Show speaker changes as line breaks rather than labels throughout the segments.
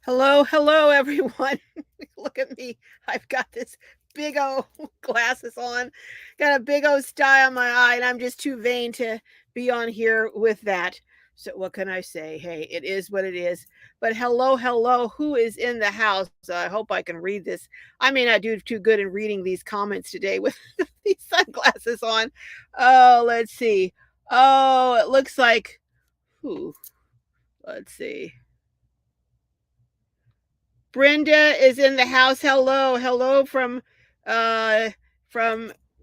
Hello, hello, everyone. Look at me. I've got this big old glasses on, got a big old sty on my eye, and I'm just too vain to be on here with that. So, what can I say? Hey, it is what it is. But hello, hello, who is in the house? I hope I can read this. I may not do too good in reading these comments today with these sunglasses on. Oh, let's see. Oh, it looks like, who? Let's see. Brenda is in the house. Hello, hello from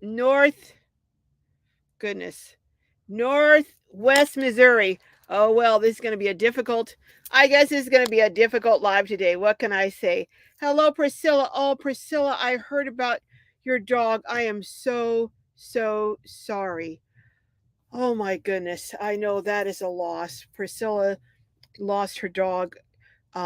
North goodness. Northwest Missouri. Oh well, this is going to be a difficult. I guess this is going to be a difficult live today. What can I say? Hello Priscilla. Oh Priscilla, I heard about your dog. I am so sorry. Oh my goodness. I know that is a loss. Priscilla lost her dog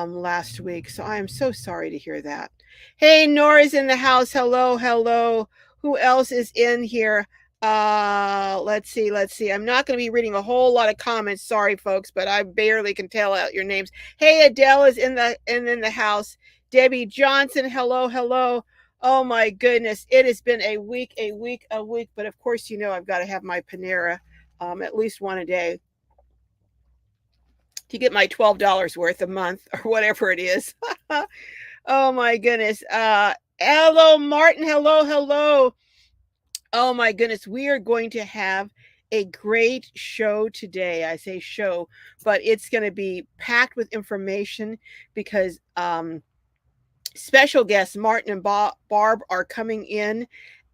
last week. So I am so sorry to hear that. Hey, Nora's in the house. Hello, hello. Who else is in here? Let's see. I'm not going to be reading a whole lot of comments. Sorry, folks, but I barely can tell out your names. Hey, Adele is in the house. Debbie Johnson. Hello, hello. Oh my goodness, it has been a week, a week, a week. But of course, you know I've got to have my Panera, at least one a day to get my $12 worth a month or whatever it is. Oh my goodness. Hello, Martin. Hello, hello. Oh my goodness. We are going to have a great show today. I say show, but it's going to be packed with information because special guests Martin and Barb are coming in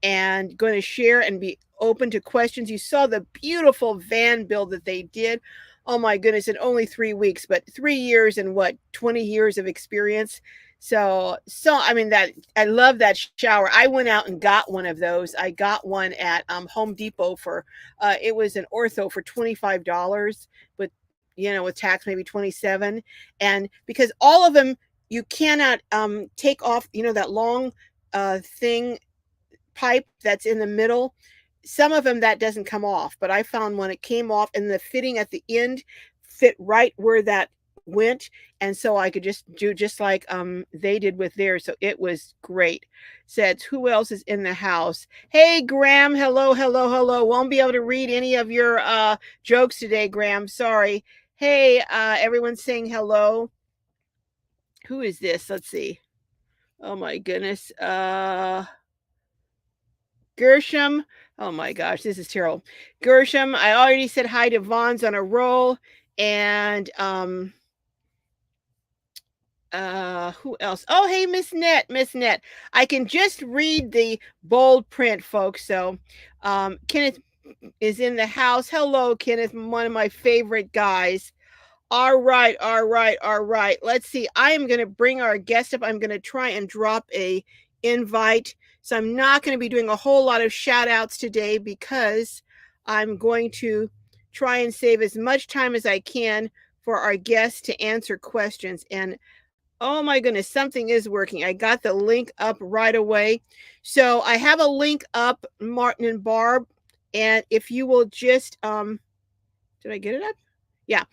and going to share and be open to questions. You saw the beautiful van build that they did. Oh my goodness, in only 3 weeks, but 3 years and what, 20 years of experience. So I mean that I love that shower. I went out and got one of those. I got one at Home Depot for it was an ortho for $25, but with tax maybe 27. And because all of them you cannot take off, that long thing pipe that's in the middle. Some of them that doesn't come off, but I found one it came off and the fitting at the end fit right where that went, and so I could just do just like they did with theirs. So it was great. Says who else is in the house? Hey Graham, hello, hello, hello. Won't be able to read any of your jokes today, Graham. Sorry. Hey, everyone's saying hello. Who is this? Let's see. Oh my goodness. Gershom. Oh my gosh, this is terrible. Gershom, I already said hi to Vaughn's on a roll. And who else? Oh, hey, Miss Net. I can just read the bold print, folks. So Kenneth is in the house. Hello, Kenneth, one of my favorite guys. All right, all right, all right. Let's see. I am going to bring our guest up. I'm going to try and drop a invite. So I'm not going to be doing a whole lot of shout outs today because I'm going to try and save as much time as I can for our guests to answer questions. And oh my goodness, something is working. I got the link up right away. So I have a link up, Martin and Barb. And if you will just, did I get it up? Yeah.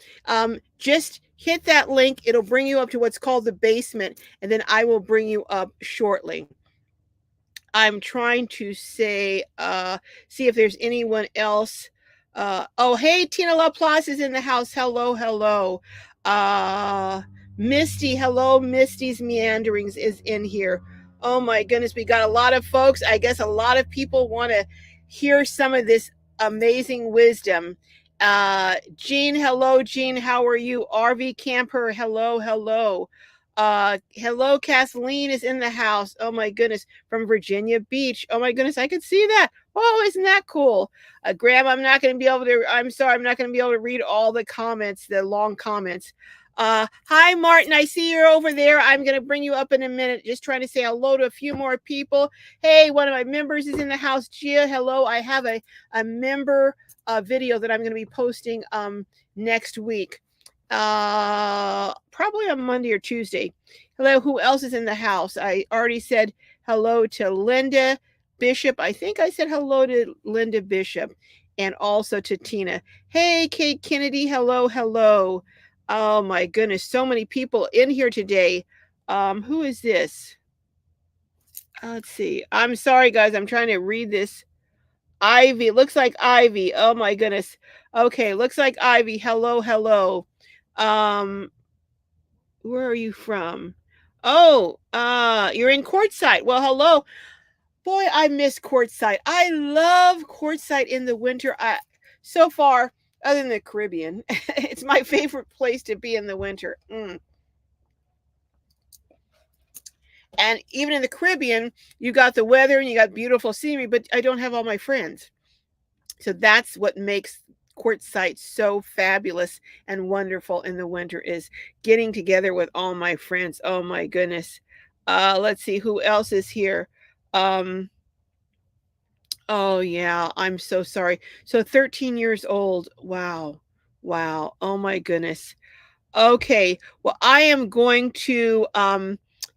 Just hit that link. It'll bring you up to what's called the basement, and then I will bring you up shortly. I'm trying to see if there's anyone else. Oh, hey, Tina LaPlace is in the house. Hello, hello. Misty, hello. Misty's Meanderings is in here. Oh my goodness, we got a lot of folks. I guess a lot of people want to hear some of this amazing wisdom. Jean, hello, Jean. How are you? RV Camper, hello, hello. Hello, Kathleen is in the house. Oh my goodness, from Virginia Beach. Oh my goodness, I could see that. Oh, isn't that cool? Graham, I'm not going to be able to. I'm sorry, I'm not going to be able to read all the comments, the long comments. Hi, Martin. I see you're over there. I'm going to bring you up in a minute. Just trying to say hello to a few more people. Hey, one of my members is in the house. Gia, hello. I have a member video that I'm going to be posting next week. Probably on Monday or Tuesday. Hello, who else is in the house? I already said hello to Linda Bishop. I think I said hello to Linda Bishop and also to Tina. Hey, Kate Kennedy. Hello, hello. Oh my goodness, so many people in here today. Who is this? Let's see. I'm sorry, guys. I'm trying to read this. Ivy. Looks like Ivy. Oh my goodness. Okay, looks like Ivy. Hello, hello. Um, where are you from? Oh, you're in Quartzsite. Well, hello. Boy, I miss Quartzsite. I love Quartzsite in the winter. So far, other than the Caribbean, it's my favorite place to be in the winter. And even in the Caribbean, you got the weather and you got beautiful scenery, but I don't have all my friends. So that's what makes Quartzsite so fabulous and wonderful in the winter is getting together with all my friends. Oh my goodness. Let's see who else is here. Um, oh yeah, I'm so sorry. So 13 years old. Wow. Wow. Oh my goodness. Okay. Well, I am going to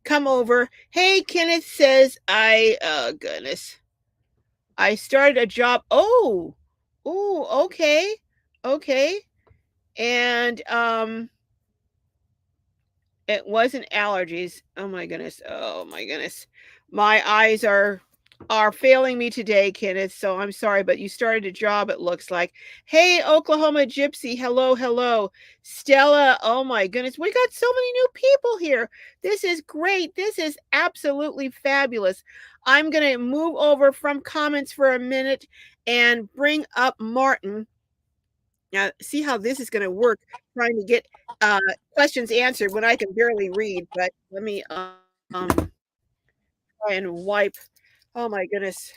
come over. Hey, Kenneth says oh goodness. I started a job. Oh, okay. Okay. And it wasn't allergies. Oh my goodness. Oh my goodness. My eyes are failing me today, Kenneth. So I'm sorry, but you started a job, it looks like. Hey, Oklahoma Gypsy. Hello, hello. Stella. Oh my goodness. We got so many new people here. This is great. This is absolutely fabulous. I'm going to move over from comments for a minute and bring up Martin. Now, see how this is going to work, trying to get uh, questions answered when I can barely read. But let me try and wipe. Oh my goodness.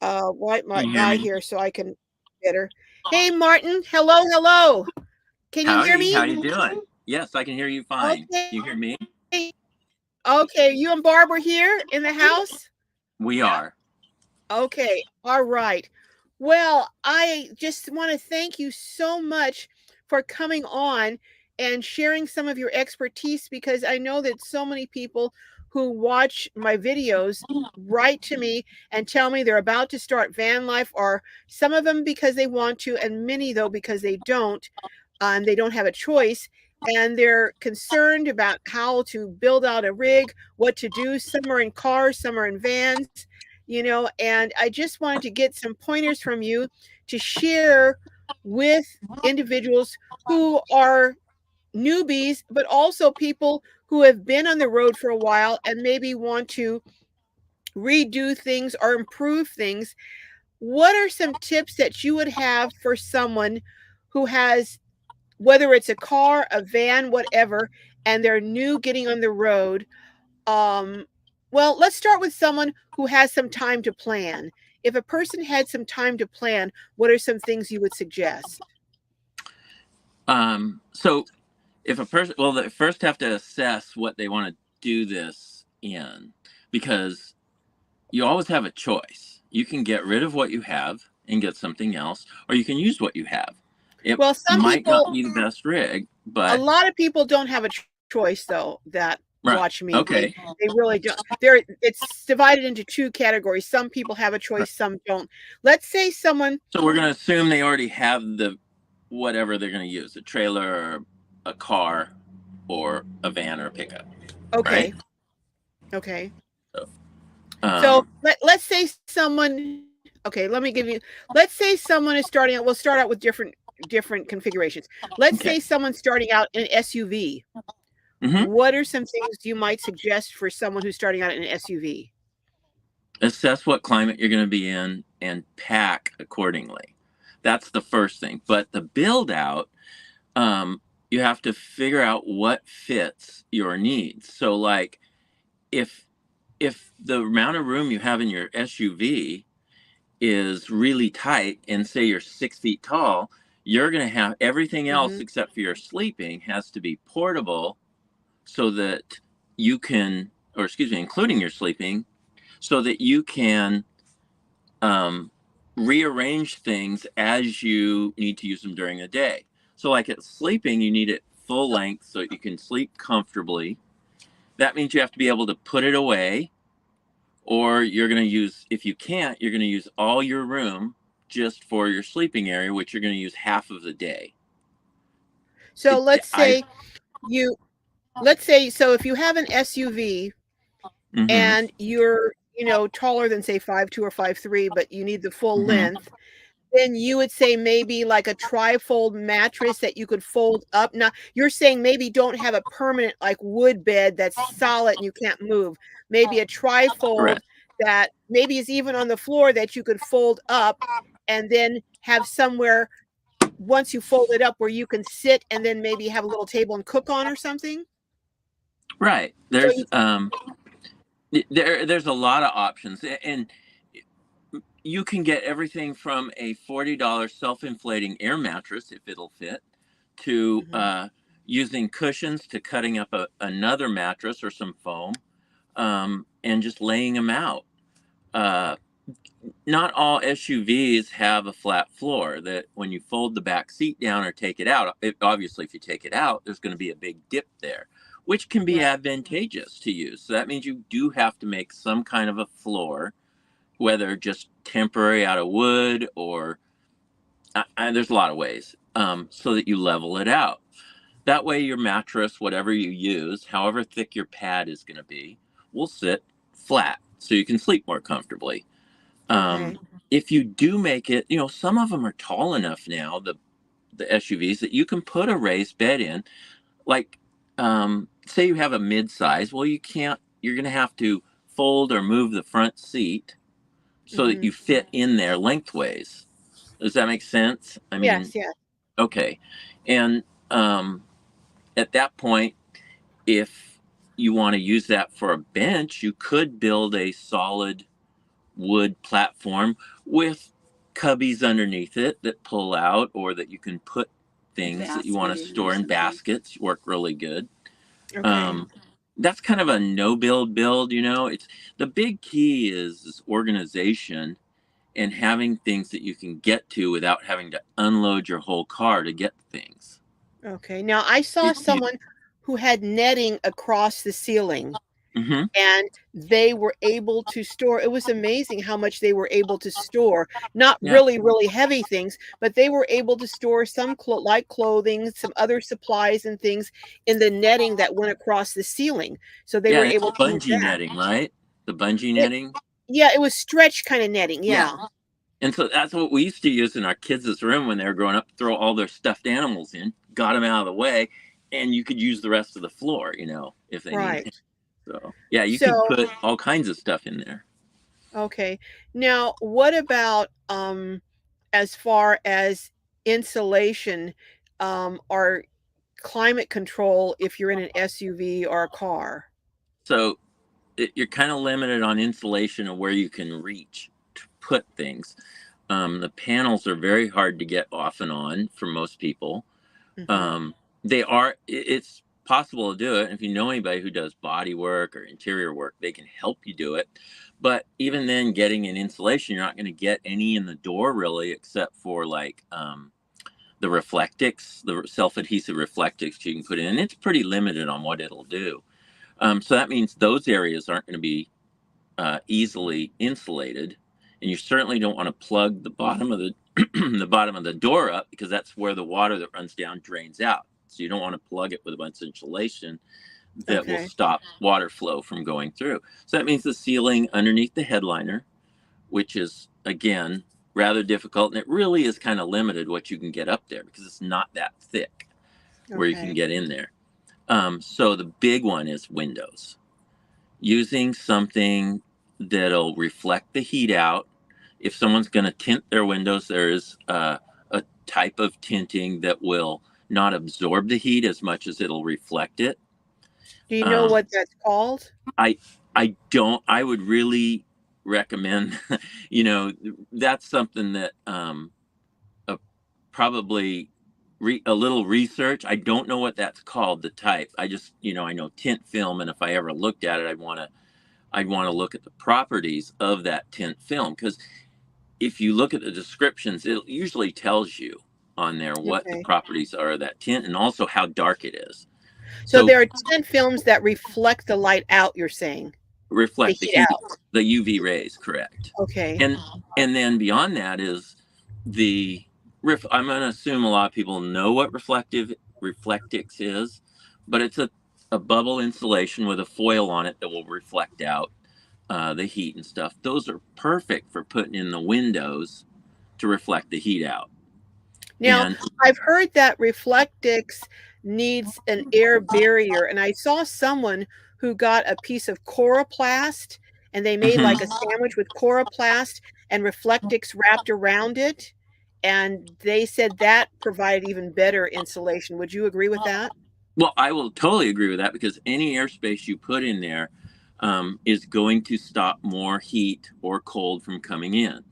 Wipe my
Can you hear
eye
me?
here so I can better. Hey, Martin. Hello, hello. Can you hear
Howdy, how
me?
you doing? Yes, I can hear you fine. You hear me?
Okay. Okay. You and Barbara here in the house?
We are.
Okay. All right. Well, I just want to thank you so much for coming on and sharing some of your expertise because I know that so many people who watch my videos write to me and tell me they're about to start van life, or some of them because they want to, and many, though, because they don't. They don't have a choice. And they're concerned about how to build out a rig, what to do. Some are in cars, some are in vans, and I just wanted to get some pointers from you to share with individuals who are newbies, but also people who have been on the road for a while and maybe want to redo things or improve things. What are some tips that you would have for someone who has, whether it's a car, a van, whatever, and they're new getting on the road? Um, well, let's start with someone who has some time to plan. If a person had some time to plan, what are some things you would suggest?
So if a person, well, they first have to assess what they want to do this in, because you always have a choice. You can get rid of what you have and get something else, or you can use what you have. It
Well, some
might not
people,
be the best rig,
a
but
lot of people don't have a choice though that
right.
watch me. They
Okay.
they really don't. There, it's divided into two categories. Some people have a
Right.
choice, some don't. Let's say someone,
So we're going to assume they already have the whatever they're going to use, a trailer or a car or a van or a pickup, right?
okay, okay.
So,
So
um,
let's say someone, okay, let me give you, let's say someone is starting out, we'll start out with different configurations. Let's
okay.
say someone's starting out in an SUV.
Mm-hmm.
What are some things you might suggest for someone who's starting out in an SUV?
Assess what climate you're going to be in and pack accordingly. That's the first thing. But the build out, um, you have to figure out what fits your needs. So, like, if the amount of room you have in your SUV is really tight, and say you're 6 feet tall, you're going to have everything else
Hmm.
except for your sleeping has to be portable, so that you can, or excuse me, including your sleeping, so that you can um, rearrange things as you need to use them during the day. So, like at sleeping, you need it full length so you can sleep comfortably. That means you have to be able to put it away, or you're going to use, if you can't, you're going to use all your room just for your sleeping area, which you're going to use half of the day.
So let's
I
say you let's say so if you have an SUV
mm-hmm,
and you're, taller than say 5'2" or 5'3", but you need the full
mm-hmm,
length, then you would say maybe like a trifold mattress that you could fold up. Now, you're saying maybe don't have a permanent like wood bed that's solid and you can't move. Maybe a trifold
correct.
that maybe is even on the floor that you could fold up and then have somewhere once you fold it up where you can sit and then maybe have a little table and cook on or something.
Right.
So you,
There's a lot of options, and you can get everything from a $40 self-inflating air mattress if it'll fit, to
Mhm.
using cushions, to cutting up another mattress or some foam, and just laying them out. Uh, Not all SUVs have a flat floor that when you fold the back seat down or take it out, obviously if you take it out, there's going to be a big dip there, which can be
Right.
advantageous to use. So that means you do have to make some kind of a floor, whether just temporary out of wood or there's a lot of ways, so that you level it out. That way your mattress, whatever you use, however thick your pad is going to be, will sit flat so you can sleep more comfortably.
Okay.
If you do make it, some of them are tall enough now, the SUVs, that you can put a raised bed in. Like, say you have a mid-size, well, you can't. You're going to have to fold or move the front seat so that
Mhm.
you fit in there lengthways. Does that make sense? I mean,
Yes, yes.
okay. And at that point, if you want to use that for a bench, you could build a solid wood platform with cubbies underneath it that pull out, or that you can put things that you want to
Basket in or
store in
something.
baskets, work really good.
Okay.
um, that's kind of a no build. It's the big key is organization and having things that you can get to without having to unload your whole car to get things.
Okay. Now I saw
You,
someone who had netting across the ceiling
mm-hmm,
and they were able to store, it was amazing how much they were able to store. Not
yeah,
really, really heavy things, but they were able to store some like clothing, some other supplies and things in the netting that went across the ceiling. So they
yeah,
were
and it's
able to use
bungee
that.
netting, right? The bungee
It,
netting.
yeah, it was stretch kind of netting.
Yeah.
Yeah.
And so that's what we used to use in our kids' room when they were growing up, throw all their stuffed animals in, got them out of the way, and you could use the rest of the floor, if they needed it.
Right.
So, yeah, you can
So,
put all kinds of stuff in there.
okay. Now, what about as far as insulation, or climate control if you're in an SUV or a car?
So, you're kind of limited on insulation of where you can reach to put things. The panels are very hard to get off and on for most people.
Mhm.
Um, it's possible to do it. If you know anybody who does body work or interior work, they can help you do it. But even then, getting an insulation, you're not going to get any in the door really, except for like the reflectix, the self-adhesive reflectix you can put in. And it's pretty limited on what it'll do. So that means those areas aren't going to be easily insulated, and you certainly don't want to plug the bottom of the the bottom of the door up, because that's where the water that runs down drains out. So you don't want to plug it with a bunch of insulation that will
Okay.
stop water flow from going through. So that means the ceiling underneath the headliner, which is again rather difficult, and it really is kind of limited what you can get up there because it's not that thick where you can
Okay.
get in there. So the big one is windows, using something that'll reflect the heat out. If someone's going to tint their windows, there is a type of tinting that will not absorb the heat as much as it'll reflect it.
Do you know
Um,
what that's called?
I I don't. I would really recommend. You know, that's something that uh, probably a little research. I don't know what that's called. The type. I just I know tint film, and if I ever looked at it, I'd want to look at the properties of that tint film, because if you look at the descriptions, it usually tells you on there what the
Okay.
properties are of that tint and also how dark it is.
So
So
there are 10 films that reflect the light out, you're saying? The
reflect the
heat
heat,
out.
the UV rays, correct.
Okay.
And then beyond that is the I'm going to assume a lot of people know what reflective Reflectix is, but it's a bubble insulation with a foil on it that will reflect out the heat and stuff. Those are perfect for putting in the windows to reflect the heat out.
Now,
And
I've heard that Reflectix needs an air barrier, and I saw someone who got a piece of coroplast and they made like a
mhm.
sandwich with coroplast and Reflectix wrapped around it, and they said that provided even better insulation. Would you agree with that?
Well, I will totally agree with that because any airspace you put in there is going to stop more heat or cold from coming in.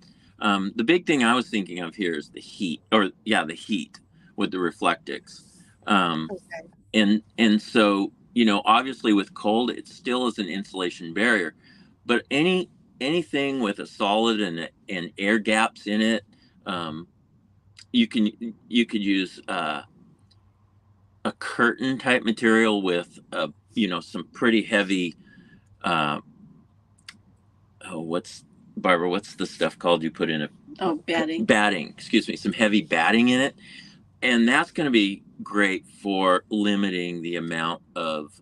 The big thing I was thinking of here is the heat, or yeah, the heat with the Reflectix. Um,
Okay.
and so, you know, obviously with cold, it still is an insulation barrier, but anything with a solid and air gaps in it, um, you could use a curtain type material with you know, some pretty heavy uh, oh, what's Barbara, what's the stuff called you put in a batting, excuse me, some heavy batting in it, and that's going to be great for limiting the amount of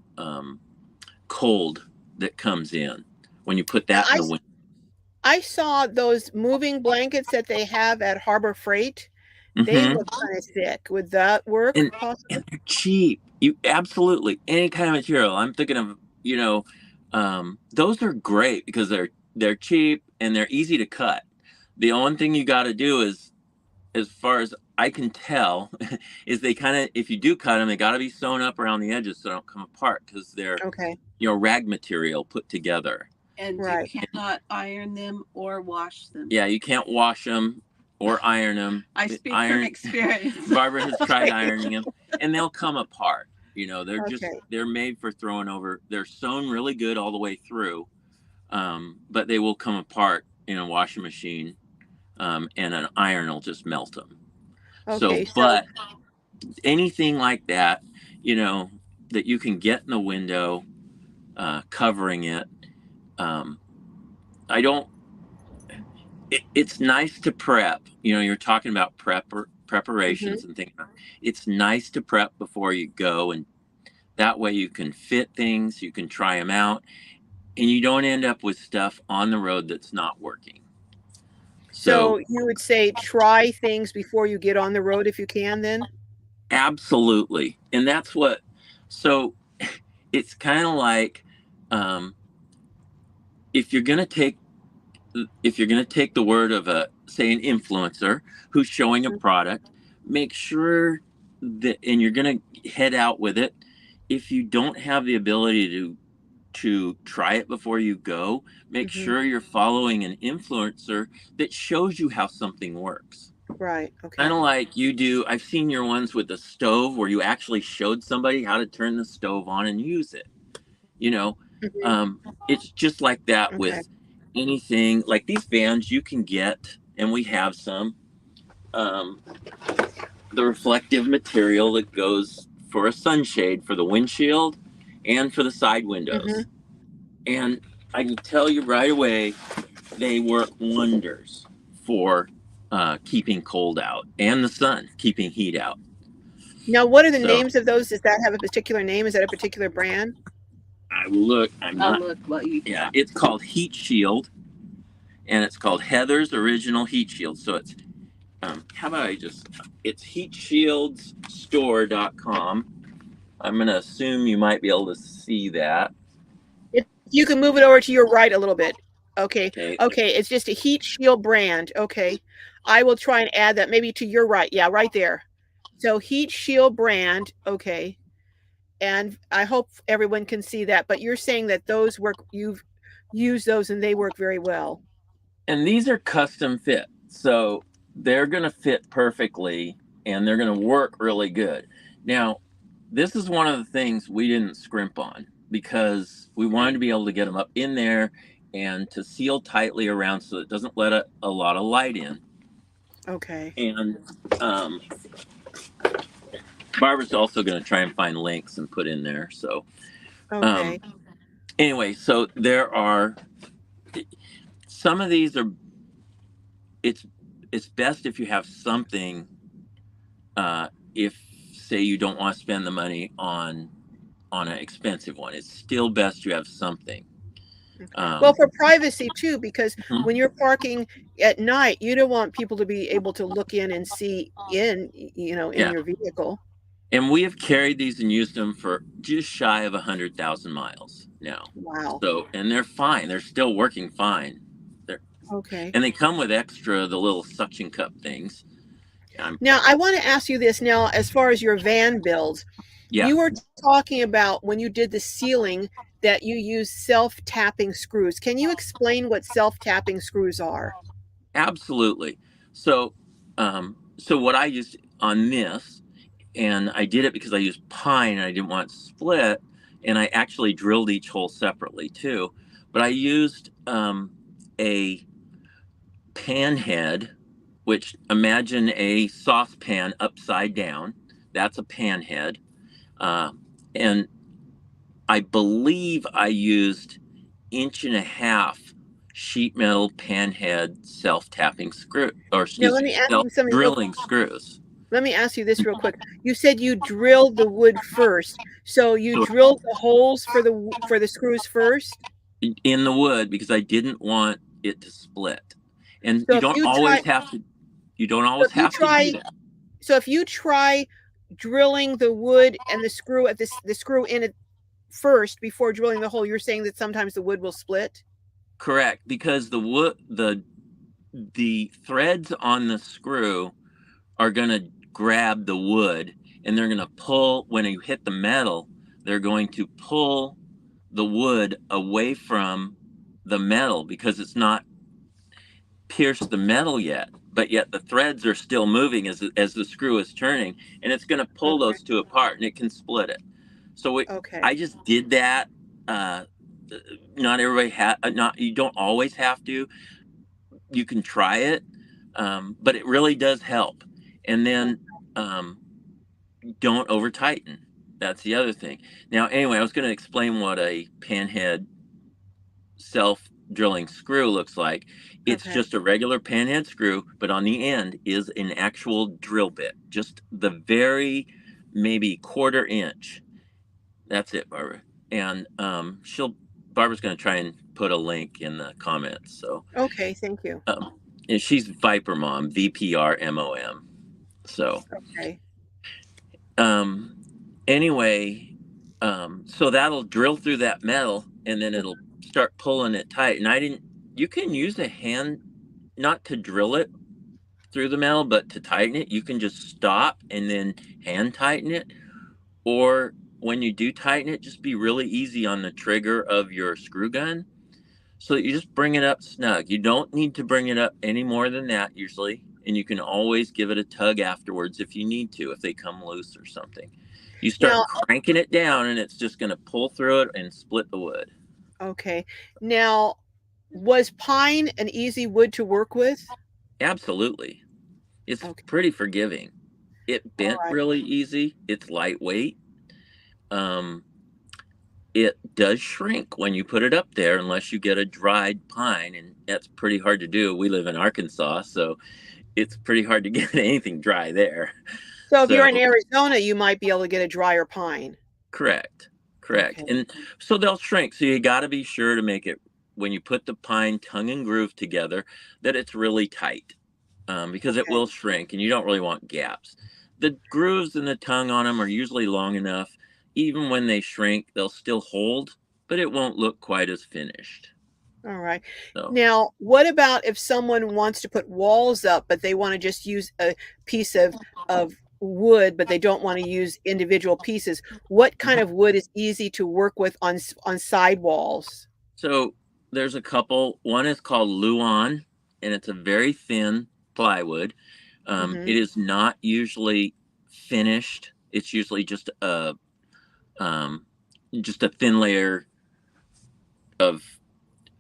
cold that comes in when you put
Now,
that in the window.
I saw those moving blankets that they have at Harbor Freight. They
Mm-hmm.
look kind of thick. Would that work possibly?
And they're cheap. You absolutely any kind of material. I'm thinking of, you know, those are great because they're cheap and they're easy to cut. The only thing you got to do is, as far as I can tell, is they kind of, if you do cut them, they got to be sewn up around the edges so they don't come apart because they're,
Okay.
you know, rag material put together.
And
Right.
you cannot iron them or wash them.
Yeah, you can't wash them or iron them.
I speak from experience.
Barbara has tried
Okay.
ironing them, and they'll come apart. You know,
Okay.
they're made for throwing over. They're sewn really good all the way through, but they will come apart in a washing machine, and an iron will just melt them. So,
Okay. So,
but anything like that, you know, that you can get in the window, covering it. Um, I don't. It's nice to prep. You know, you're talking about preparations
mhm.
and things. It's nice to prep before you go, and that way you can fit things, you can try them out, and you don't end up with stuff on the road that's not working. So
So you would say try things before you get on the road if you can then?
absolutely, and that's what. So it's kind of like, um, if you're gonna take if you're going to take the word of a, say, an influencer who's showing a
Mhm.
product, make sure that, and you're going to head out with it, if you don't have the ability to try it before you go, make
Mhm.
sure you're following an influencer that shows you how something works.
Right.
Kind of
Okay.
like you do. I've seen your ones with the stove where you actually showed somebody how to turn the stove on and use it. You know,
Mhm.
it's just like that
Okay.
with anything. Like these fans you can get, and we have some, um, the reflective material that goes for a sunshade for the windshield and for the side windows.
Mhm.
And I can tell you right away, they work wonders for keeping cold out, and the sun keeping heat out.
Now, what are the
So
names of those? Does that have a particular name? Is that a particular brand?
I look. I'm
I'll
not.
look what you.
Yeah, it's called Heat Shield, and it's called Heather's Original Heat Shield. So it's, how about I just, it's heatshieldstore.com. I'm going to assume you might be able to see that.
If you can move it over to your right a little bit. Okay.
Okay.
Okay. It's just a heat shield brand. Okay. I will try and add that maybe to your right. Yeah, right there. So heat shield brand. Okay. And I hope everyone can see that. But you're saying that those work, you've used those and they work very well.
And these are custom fit. So they're going to fit perfectly and they're going to work really good. Now, this is one of the things we didn't scrimp on because we wanted to be able to get them up in there and to seal tightly around so it doesn't let a lot of light in.
Okay.
And um, Barbara's also going to try and find links and put in there. So,
Okay.
anyway, so there are some of these are, it's it's best if you have something, if say you don't want to spend the money on an expensive one. It's still best you have something.
Well, for privacy too, because
Mhm.
when you're parking at night, you don't want people to be able to look in and see in
Yeah.
your vehicle.
And we have carried these and used them for just shy of 100,000 miles now.
Wow.
So, and they're fine. They're still working fine.
Okay.
And they come with extra, the little suction cup things.
Now, I want to ask you this now, as far as your van builds,
Yeah,
you were talking about when you did the ceiling that you use self-tapping screws. Can you explain what self-tapping screws are?
absolutely. So, so what I used on this, and I did it because I used pine and I didn't want it split, and I actually drilled each hole separately too. But I used a pan head, which imagine a saucepan upside down. That's a pan head. And I believe I used 1.5 inch sheet metal pan head self-tapping screw, or
Now,
excuse
let
me,
me ask you something real
self-drilling screws.
Let me ask you this real quick. You said you drilled the wood first. So you
So
drilled the holes for the screws first?
in the wood, because I didn't want it to split. And
So if you try
you don't
so
always
if you
have to do
try
that.
so if you try drilling the wood and the screw at the screw in it first before drilling the hole, you're saying that sometimes the wood will split?
Correct, because the threads on the screw are going to grab the wood, and they're going to pull when you hit the metal. They're going to pull the wood away from the metal because it's not pierced the metal yet, but yet the threads are still moving as the screw is turning, and it's going to pull
Okay.
those two apart, and it can split it. So
Okay.
I just did that. uh, Not everybody not, you don't always have to. You can try it, but it really does help. And then don't over tighten. That's the other thing. Now, anyway, I was going to explain what a panhead self drilling screw looks like. It's
Okay.
just a regular panhead screw, but on the end is an actual drill bit, just the very maybe 1/4 inch. That's it, Barbara. And Barbara's going to try and put a link in the comments. So,
Okay, thank you.
and she's Viper Mom, VPRMOM. So,
Okay.
um, anyway, so that'll drill through that metal, and then it'll start pulling it tight. And you can use a hand, not to drill it through the metal, but to tighten it. You can just stop and then hand tighten it. Or when you do tighten it, just be really easy on the trigger of your screw gun, so that you just bring it up snug. You don't need to bring it up any more than that usually. And you can always give it a tug afterwards if you need to, if they come loose or something. You start
Now,
cranking it down, and it's just going to pull through it and split the wood.
okay. Now, was pine an easy wood to work with?
Absolutely. It's
Okay.
pretty forgiving. It
All
bent
right.
really easy. It's lightweight. Um, it does shrink when you put it up there, unless you get a dried pine, and that's pretty hard to do. We live in Arkansas, so it's pretty hard to get anything dry there.
So if you're
So
in Arizona, you might be able to get a drier pine.
correct.
Okay.
And so they'll shrink. So you got to be sure to make it, when you put the pine tongue and groove together, that it's really tight, because it
Okay.
will shrink, and you don't really want gaps. The grooves and the tongue on them are usually long enough. Even when they shrink, they'll still hold, but it won't look quite as finished.
All right.
So
Now, what about if someone wants to put walls up, but they want to just use a piece of wood, but they don't want to use individual pieces? What kind of wood is easy to work with on side walls?
So there's a couple. One is called Luan, and it's a very thin plywood.
Hmm.
It is not usually finished. It's usually just a thin layer of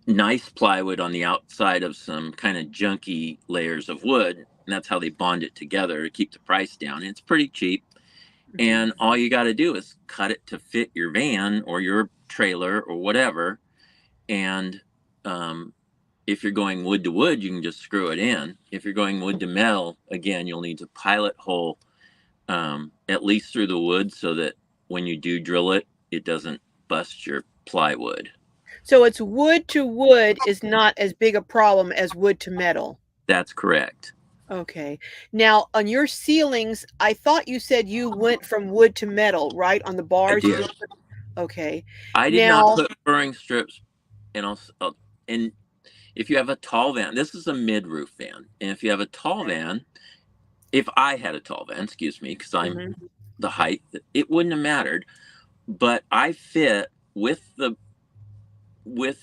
nice plywood on the outside of some kind of junky layers of wood. And that's how they bond it together to keep the price down. And it's pretty cheap.
Hmm.
And all you got to do is cut it to fit your van or your trailer or whatever. And if you're going wood to wood, you can just screw it in. If you're going wood to metal, again, you'll need to pilot hole at least through the wood, so that when you do drill it, it doesn't bust your plywood.
So it's wood to wood is not as big a problem as wood to metal.
That's correct.
Okay. Now, on your ceilings, I thought you said you went from wood to metal, right? On the
I
bars, you
did.
didn't put. Okay.
I did not
Now,
put furring strips, and and if you have a tall van, this is a mid-roof van, and if you have a tall van, if I had a tall van, excuse me, because I'm
mhm.
the height, it wouldn't have mattered. But I fit with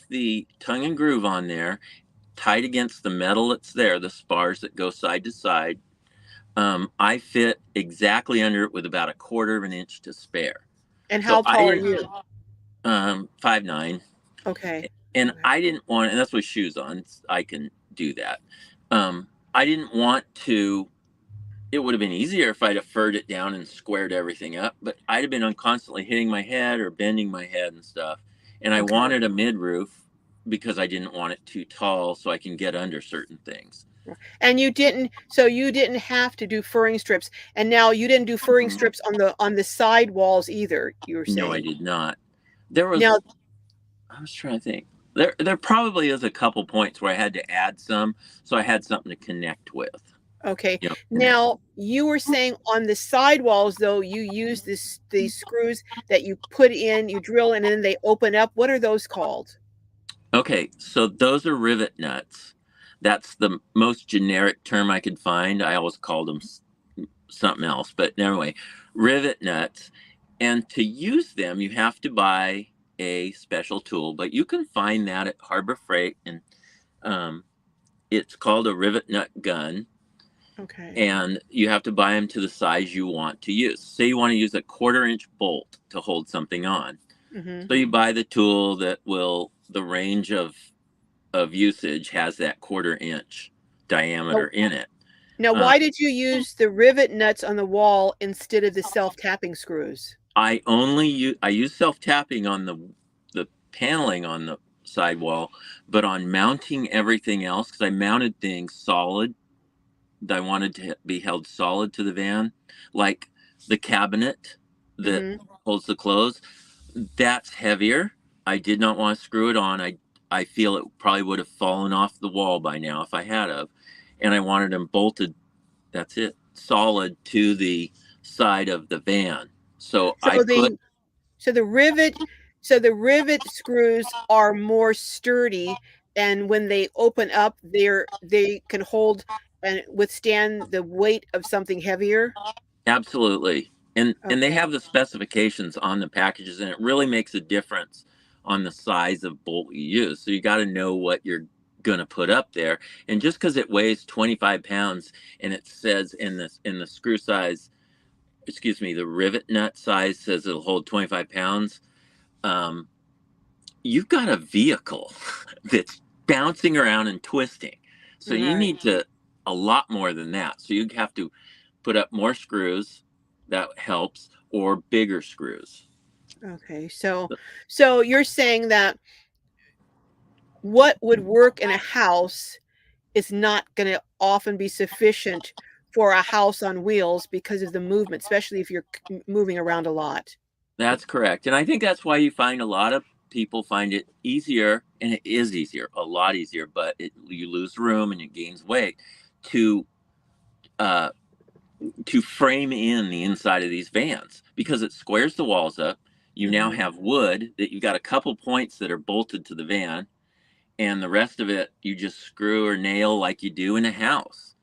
the tongue and groove on there, tight against the metal that's there, the spars that go side to side. I fit exactly under it with about a quarter of an inch to spare.
And
So
how
I
tall are
didn't,
you?
5'9",
Okay.
and
Okay.
I didn't want, and that's with shoes on. I can do that. I didn't want to. It would have been easier if I'd have furred it down and squared everything up, but I'd have been constantly hitting my head or bending my head and stuff. And I
Okay.
wanted a mid roof because I didn't want it too tall so I can get under certain things.
And you didn't, so you didn't have to do furring strips. And now you didn't do furring
Mhm.
strips on the side walls either, you were
No, I
saying.
did not. There
Now,
was, I was trying to think. There probably is a couple points where I had to add some, so I had something to connect with.
okay.
Connect.
Now, you were saying on the side walls, though, you use these screws that you put in, you drill, and then they open up. What are those called?
Okay, so those are rivet nuts. That's the most generic term I could find. I always called them something else, but anyway, rivet nuts. And to use them, you have to buy a special tool, but you can find that at Harbor Freight, and um, it's called a rivet nut gun.
Okay.
And you have to buy them to the size you want to use. Say you want to use a 1/4 inch bolt to hold something on.
Hmm.
So you buy the tool that will, the range of usage has that 1/4 inch
Now,
diameter in it.
now,
Um,
why did you use the rivet nuts on the wall instead of the self-tapping screws?
I use self tapping on the paneling on the sidewall, but on mounting everything else, because I mounted things solid that I wanted to be held solid to the van, like the cabinet that
Hmm.
holds the clothes. That's heavier. I did not want to screw it on. I feel it probably would have fallen off the wall by now if I had of, and I wanted them bolted. That's it, solid to the side of the van. So I
So
put.
so the rivet, so the rivet screws are more sturdy, and when they open up, they can hold and withstand the weight of something heavier.
Absolutely. And they
Okay.
have the specifications on the packages, and it really makes a difference on the size of bolt you use. So you got to know what you're going to put up there. And just because it weighs 25 pounds and it says in the screw size, excuse me, the rivet nut size says it'll hold 25 pounds, um, you've got a vehicle that's bouncing around and twisting. So you
Right.
need to a lot more than that. So you have to put up more screws, that helps, or bigger screws.
Okay. So you're saying that what would work in a house is not going to often be sufficient for a house on wheels because of the movement, especially if you're moving around a lot.
That's correct. And I think that's why you find a lot of people find it easier, and it is easier, a lot easier, but you lose room and it gains weight to uh, to frame in the inside of these vans because it squares the walls up. You now
Hmm.
have wood that you've got a couple points that are bolted to the van, and the rest of it you just screw or nail like you do in a house.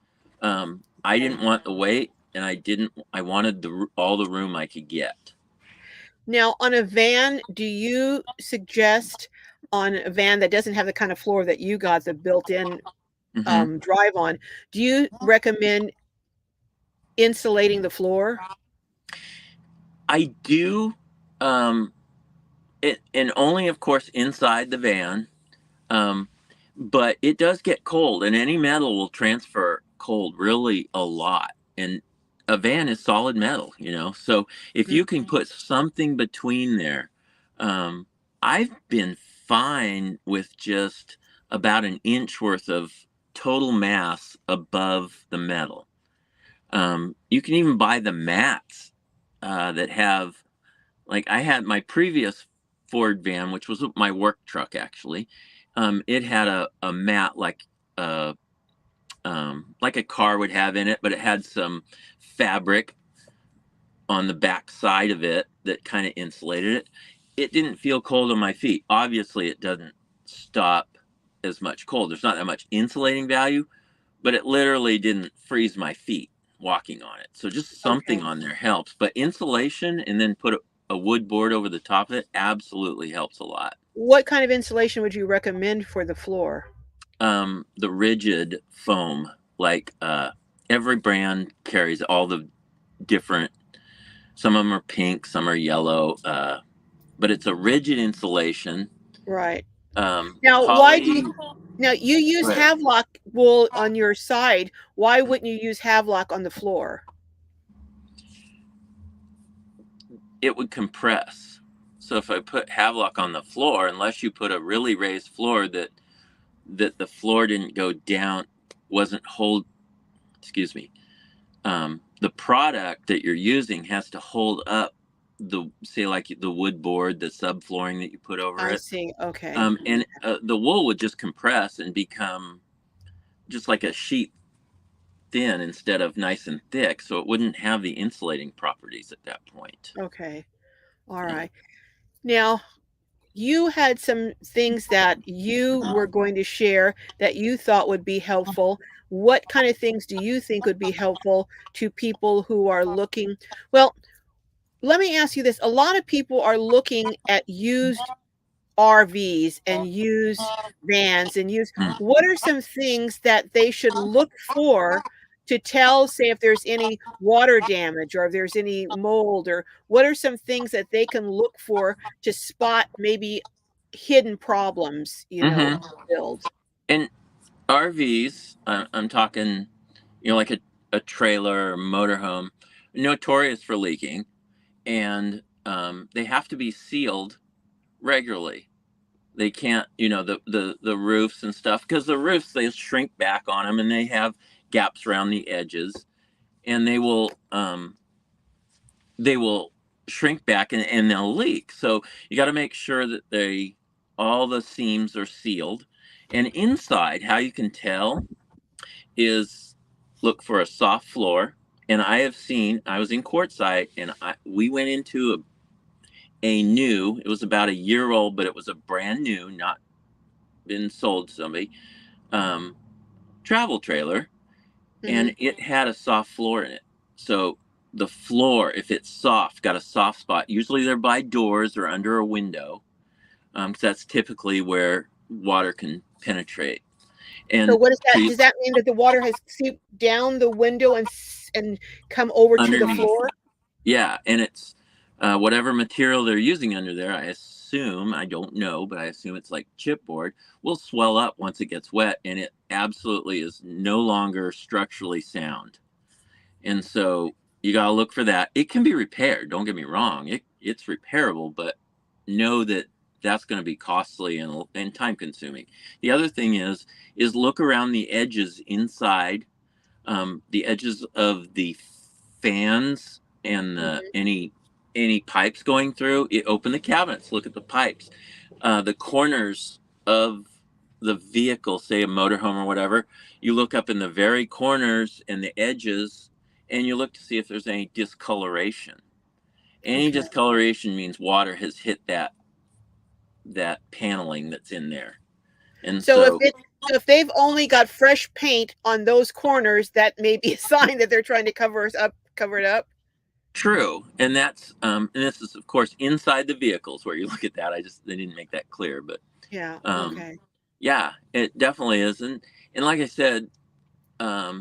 I didn't want the weight, and I wanted all the room I could get.
Now, on a van, do you suggest on a van that doesn't have the kind of floor that you got, the built-in
Hmm.
drive on, do you recommend insulating the floor?
I do, um, and only of course inside the van. Um, but it does get cold, and any metal will transfer cold really a lot. And a van is solid metal, So if you can
Mhm.
put something between there, um, I've been fine with just about an inch worth of total mass above the metal. You can even buy the mats that have, like I had my previous Ford van, which was my work truck actually. It had a mat like a car would have in it, but it had some fabric on the back side of it that kind of insulated it. It didn't feel cold on my feet. Obviously, it doesn't stop as much cold. There's not that much insulating value, but it literally didn't freeze my feet walking on it. So just something on there helps. But insulation and then put a wood board over the top of it absolutely helps a lot.
What kind of insulation would you recommend for the floor?
The rigid foam, like every brand carries all the different. Some of them are pink, some are yellow, but it's a rigid insulation.
Right.
Now,
why do you? Now you use Havelock wool on your side. Why wouldn't you use Havelock on the floor?
It would compress. So if I put Havelock on the floor, unless you put a really raised floor that the floor didn't go down, wasn't excuse me, the product that you're using has to hold up say like the wood board, the subflooring that you put over it.
I see. Okay.
And the wool would just compress and become just like a sheet thin instead of nice and thick, so it wouldn't have the insulating properties at that point.
Okay. All right. Now, you had some things that you were going to share that you thought would be helpful. What kind of things do you think would be helpful to people who are looking? Well, let me ask you this. A lot of people are looking at used RVs and used vans and what are some things that they should look for to tell, say, if there's any water damage or if there's any mold, or what are some things that they can look for to spot maybe hidden problems, build?
And RVs, I'm talking, like a trailer or motorhome, notorious for leaking, and they have to be sealed regularly. They can't, the roofs and stuff, because the roofs, they shrink back on them and they have gaps around the edges, and they will shrink back and they'll leak. So you got to make sure that all the seams are sealed. And inside, how you can tell is look for a soft floor. And I was in Quartzsite, and we went into it was about a year old, but it was a brand new, not been sold to somebody, travel trailer, and it had a soft floor in it. So the floor, if it's soft, got a soft spot. Usually they're by doors or under a window, because that's typically where water can penetrate. And
so what is that? Does that mean that the water has seeped down the window and come over to the floor?
Yeah, and it's whatever material they're using under there, I don't know, but I assume it's like chipboard, will swell up once it gets wet, and it absolutely is no longer structurally sound. And so you got to look for that. It can be repaired, don't get me wrong. It's repairable, but know that that's going to be costly and time consuming. The other thing is look around the edges inside, the edges of the fans and any pipes going through. Open the cabinets, look at the pipes, the corners of the vehicle, say a motorhome or whatever. You look up in the very corners and the edges, and you look to see if there's any discoloration. Any discoloration means water has hit that paneling that's in there. And so
if they've only got fresh paint on those corners, that may be a sign that they're trying to cover it up.
True. And that's and this is of course inside the vehicles where you look at that. They didn't make that clear, but
yeah.
Yeah, it definitely is. And like I said,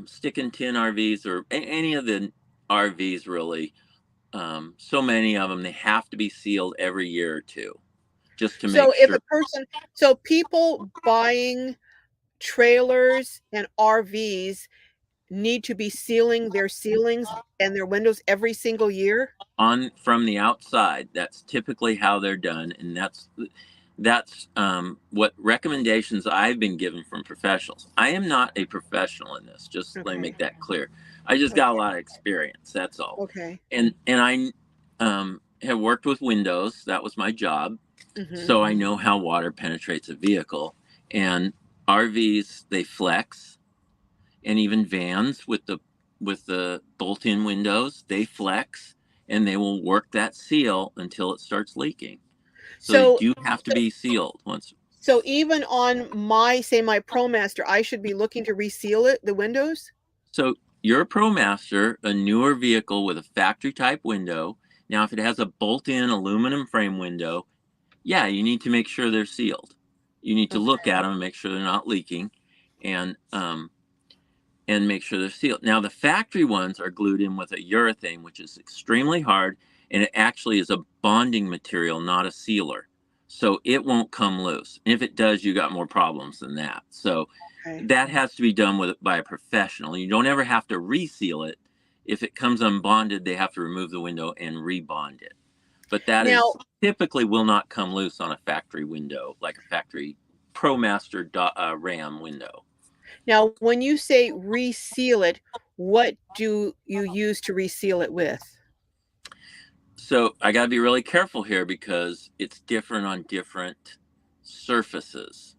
stick and tin RVs or any of the RVs really, so many of them, they have to be sealed every year or two, just to make sure.
So people buying trailers and RVs need to be sealing their ceilings and their windows every single year?
From the outside, that's typically how they're done, and that's what recommendations I've been given from professionals. I am not a professional in this. Just let me
Okay.
make that clear. I just got a lot of experience. That's all.
Okay.
And I have worked with windows. That was my job.
Mm-hmm.
So I know how water penetrates a vehicle. And RVs, they flex, and even vans with the bolt-in windows, they flex, and they will work that seal until it starts leaking. So they
So
do have to be sealed once.
so even on my, say, my ProMaster, I should be looking to reseal it, the windows?
So you're a ProMaster, a newer vehicle with a factory type window. Now, if it has a bolt-in aluminum frame window, yeah, you need to make sure they're sealed. You need to look
Okay.
at them and make sure they're not leaking, and make sure they're sealed. Now, the factory ones are glued in with a urethane, which is extremely hard, and it actually is a bonding material, not a sealer. So it won't come loose. And if it does, you got more problems than that. So
Okay.
that has to be done by a professional. You don't ever have to reseal it. If it comes unbonded, they have to remove the window and rebond it. But that
Now,
is typically will not come loose on a factory window, like a factory ProMaster RAM window.
now, when you say reseal it, what do you use to reseal it with?
So I got to be really careful here because it's different on different surfaces.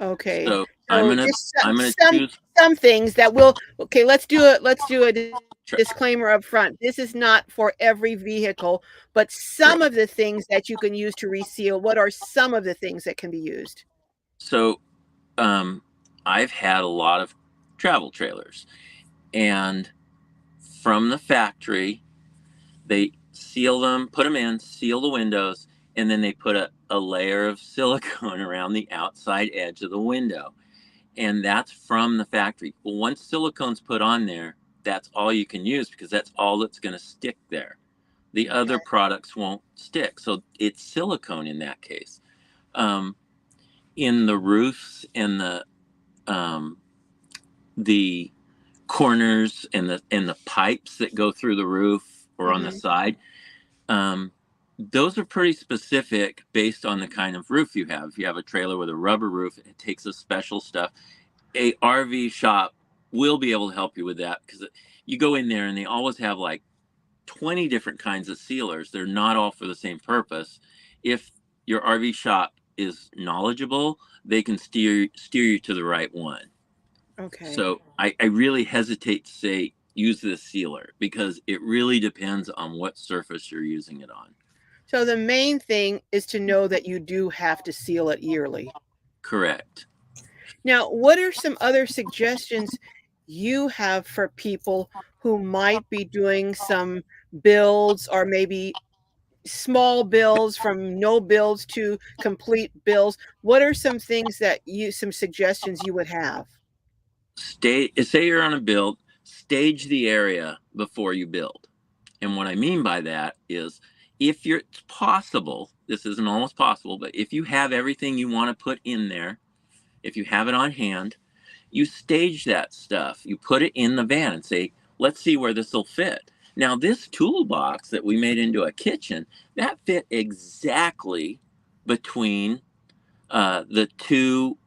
Okay.
So
So just
I'm gonna
some
choose.
some things that will, okay, let's do a
Sure.
disclaimer up front. This is not for every vehicle, but some
Correct.
of the things that you can use to reseal, what are some of the things that can be used?
So um, I've had a lot of travel trailers, and from the factory, they seal them, put them in, seal the windows, and then they put a layer of silicone around the outside edge of the window. And that's from the factory. Well, once silicone's put on there, that's all you can use because that's all that's going to stick there. The
Okay.
other products won't stick. So it's silicone in that case. Um, in the roofs and um, the corners and the pipes that go through the roof or on the
Mhm.
side, um, those are pretty specific based on the kind of roof you have. If you have a trailer with a rubber roof, it takes a special stuff. A RV shop will be able to help you with that because you go in there and they always have like 20 different kinds of sealers. They're not all for the same purpose. If your RV shop is knowledgeable, they can steer you to the right one.
Okay.
So I really hesitate to say use this sealer because it really depends on what surface you're using it on.
So the main thing is to know that you do have to seal it yearly.
Correct.
Now, what are some other suggestions you have for people who might be doing some builds or maybe small builds from no builds to complete builds? What are some things that some suggestions you would have?
Say you're on a build, stage the area before you build. And what I mean by that is if it's possible, this isn't always possible, but if you have everything you want to put in there, if you have it on hand, you stage that stuff. You put it in the van and say, let's see where this will fit. Now, this toolbox that we made into a kitchen, that fit exactly between the two.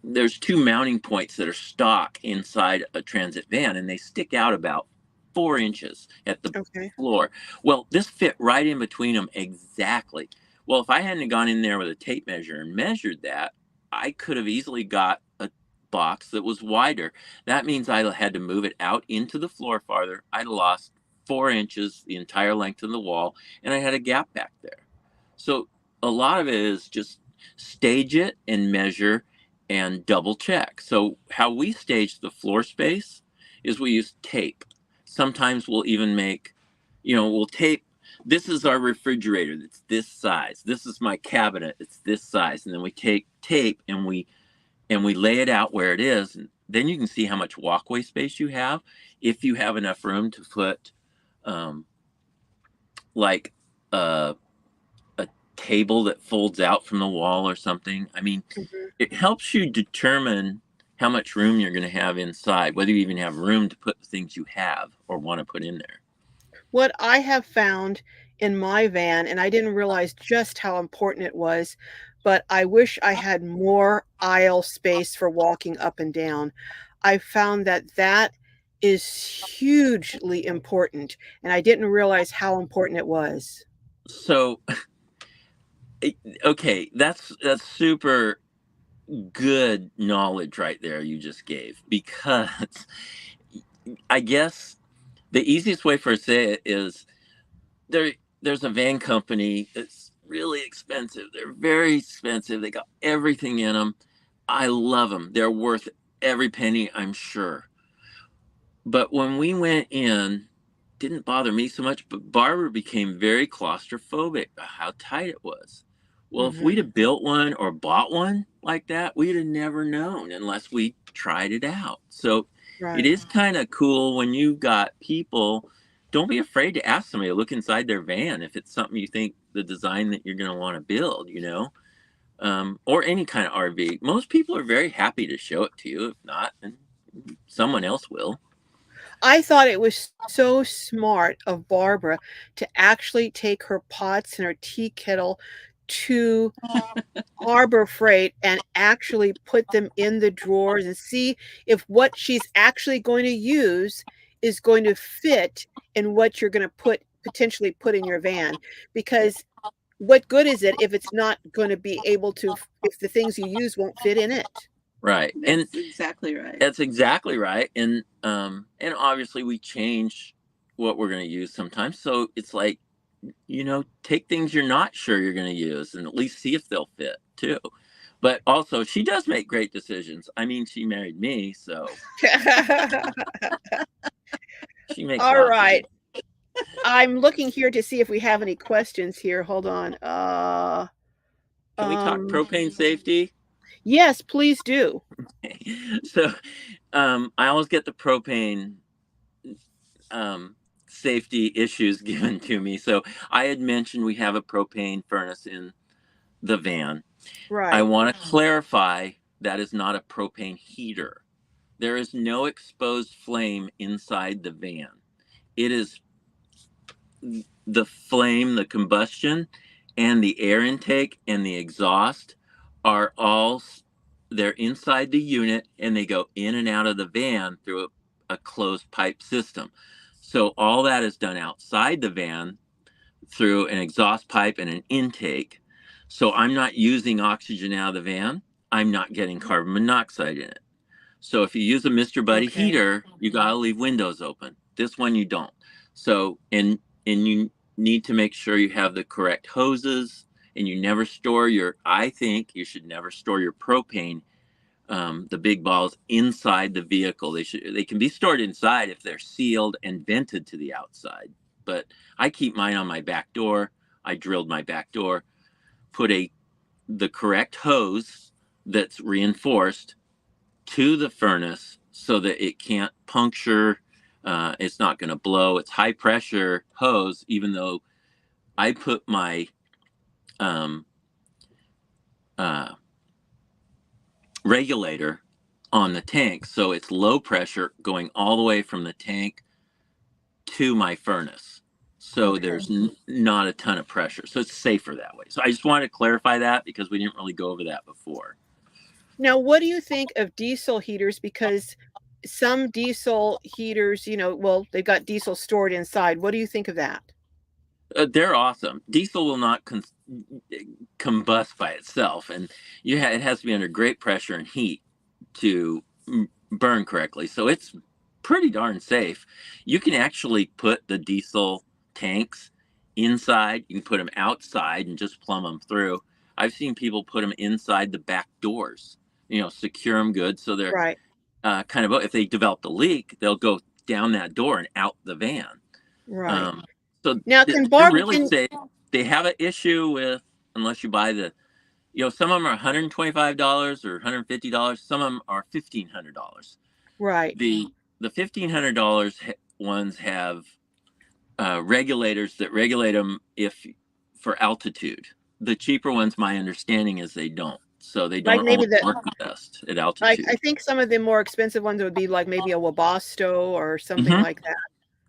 There's two mounting points that are stock inside a transit van, and they stick out about 4 inches at the
Okay.
floor. Well, this fit right in between them exactly. Well, if I hadn't gone in there with a tape measure and measured that, I could have easily got a box that was wider. That means I had to move it out into the floor farther. I'd lost 4 inches, the entire length of the wall, and I had a gap back there. So a lot of it is just stage it and measure and double check. So how we stage the floor space is we use tape. Sometimes we'll even make, we'll tape. This is our refrigerator. It's this size. This is my cabinet. It's this size. And then we take tape and we lay it out where it is. And then you can see how much walkway space you have. If you have enough room to put, um, like a table that folds out from the wall or something. I mean,
Mhm.
it helps you determine how much room you're going to have inside, whether you even have room to put the things you have or want to put in there.
What I have found in my van, and I didn't realize just how important it was, but I wish I had more aisle space for walking up and down. I found that that is hugely important, and I didn't realize how important it was.
So, okay, that's super good knowledge right there you just gave, because I guess the easiest way for us to say it is there's a van company that's really expensive. They're very expensive. They got everything in them. I love them. They're worth every penny, I'm sure. But when we went in, didn't bother me so much, but Barbara became very claustrophobic about how tight it was. Well, if we'd have built one or bought one like that, we'd have never known unless we tried it out. So it
Right.
is kind of cool when you've got people. Don't be afraid to ask somebody to look inside their van if it's something you think the design that you're going to want to build, or any kind of RV. Most people are very happy to show it to you. If not, then someone else will.
I thought it was so smart of Barbara to actually take her pots and her tea kettle to Harbor Freight and actually put them in the drawers and see if what she's actually going to use is going to fit in what you're going to potentially put in your van. Because what good is it if it's not going to be able to, if the things you use won't fit in it?
Right.
That's exactly right.
That's exactly right. And obviously we change what we're going to use sometimes. So it's like, take things you're not sure you're going to use and at least see if they'll fit too. But also, she does make great decisions. I mean, she married me, so she makes
All
lots
right.
of
I'm looking here to see if we have any questions here. Hold on.
Can we talk propane safety?
Yes, please do.
So, I always get the propane safety issues given to me. So I had mentioned we have a propane furnace in the van.
Right.
I want to clarify that is not a propane heater. There is no exposed flame inside the van. It is the flame, the combustion, and the air intake and the exhaust are all, they're inside the unit and they go in and out of the van through a closed pipe system. So all that is done outside the van through an exhaust pipe and an intake. So I'm not using oxygen out of the van. I'm not getting carbon monoxide in it. So if you use a Mr. Buddy heater, you got to leave windows open. This one you don't. So and you need to make sure you have the correct hoses, and you never store I think you should never store your propane, the big balls, inside the vehicle. They can be stored inside if they're sealed and vented to the outside. But I keep mine on my back door. I drilled my back door, put the correct hose that's reinforced to the furnace so that it can't puncture. It's not going to blow. It's high pressure hose, even though I put my regulator on the tank. So it's low pressure going all the way from the tank to my furnace. So there's not a ton of pressure. So it's safer that way. So I just wanted to clarify that because we didn't really go over that before.
Now, what do you think of diesel heaters? Because some diesel heaters, well, they've got diesel stored inside. What do you think of that?
They're awesome. Diesel will not combust by itself, and it has to be under great pressure and heat to burn correctly. So it's pretty darn safe. You can actually put the diesel tanks inside. You can put them outside and just plumb them through. I've seen people put them inside the back doors, secure them good. So they're
Right.
kind of, if they develop a leak, they'll go down that door and out the van.
Right.
So
now, can
they're really safe. They have an issue with, unless you buy some of them are $125 or $150. Some of them are $1,500.
Right.
The $1,500 ones have regulators that regulate them for altitude. The cheaper ones, my understanding is they don't. So they don't always work the best at altitude.
I think some of the more expensive ones would be like maybe a Webasto or something like that.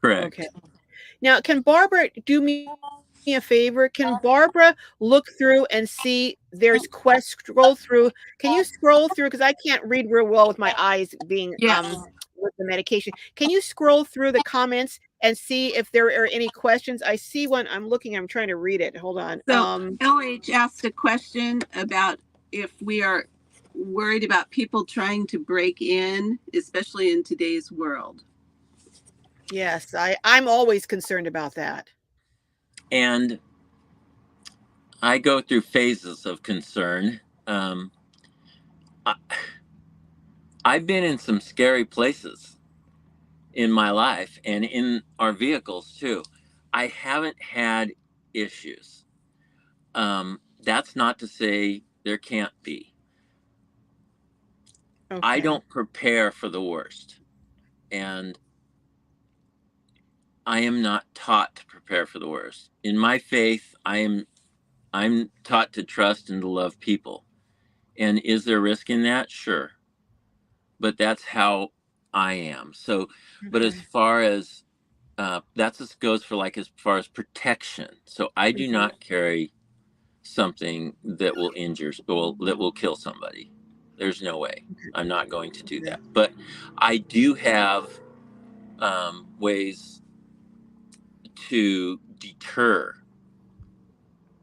Correct.
Okay. Now, can Barbara do me me a favor? Can Barbara look through and see there's scroll through? Can you scroll through? Because I can't read real well with my eyes being
Yes.
with the medication. Can you scroll through the comments and see if there are any questions? I see one. I'm trying to read it. Hold on.
So LH asked a question about if we are worried about people trying to break in, especially in today's world.
Yes, I'm always concerned about that.
And I go through phases of concern. I've been in some scary places in my life and in our vehicles too. I haven't had issues. That's not to say there can't be.
Okay.
I don't prepare for the worst. And I am not taught to prepare for the worst. In my faith, I'm taught to trust and to love people. And is there risk in that? Sure. But that's how I am. So, but as
Okay.
far as that's just goes for like as far as protection. So I do
Mhm.
not carry something that will injure, that will kill somebody. There's no way. I'm not going to do that. But I do have ways to deter.